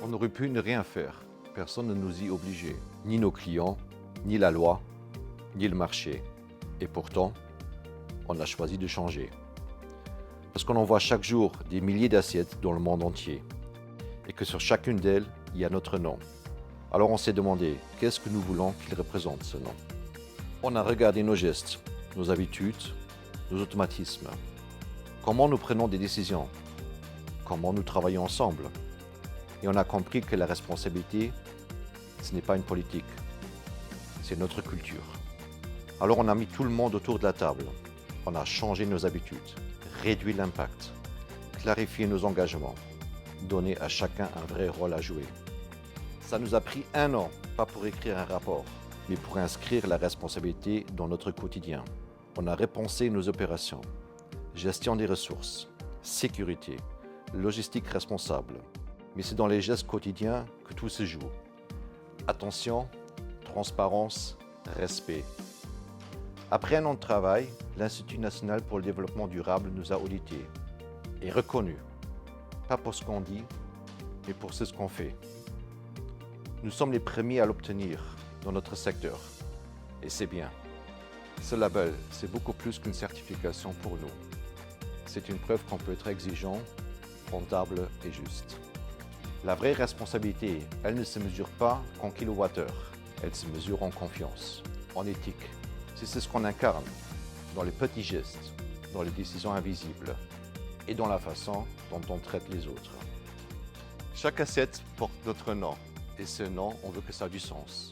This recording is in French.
On aurait pu ne rien faire. Personne ne nous y obligeait. Ni nos clients, ni la loi, ni le marché. Et pourtant, on a choisi de changer. Parce qu'on en voit chaque jour des milliers d'assiettes dans le monde entier. Et que sur chacune d'elles, il y a notre nom. Alors on s'est demandé, qu'est-ce que nous voulons qu'il représente ce nom? On a regardé nos gestes, nos habitudes, nos automatismes. Comment nous prenons des décisions? Comment nous travaillons ensemble? Et on a compris que la responsabilité, ce n'est pas une politique, c'est notre culture. Alors on a mis tout le monde autour de la table. On a changé nos habitudes, réduit l'impact, clarifié nos engagements, donné à chacun un vrai rôle à jouer. Ça nous a pris 1 an, pas pour écrire un rapport, mais pour inscrire la responsabilité dans notre quotidien. On a repensé nos opérations, gestion des ressources, sécurité, logistique responsable. Mais c'est dans les gestes quotidiens que tout se joue. Attention, transparence, respect. Après 1 an de travail, l'Institut national pour le développement durable nous a audités et reconnus, pas pour ce qu'on dit, mais pour ce qu'on fait. Nous sommes les premiers à l'obtenir dans notre secteur, et c'est bien. Ce label, c'est beaucoup plus qu'une certification pour nous. C'est une preuve qu'on peut être exigeant, rentable et juste. La vraie responsabilité, elle ne se mesure pas en kilowattheure, elle se mesure en confiance, en éthique. C'est ce qu'on incarne dans les petits gestes, dans les décisions invisibles et dans la façon dont on traite les autres. Chaque assiette porte notre nom et ce nom, on veut que ça ait du sens.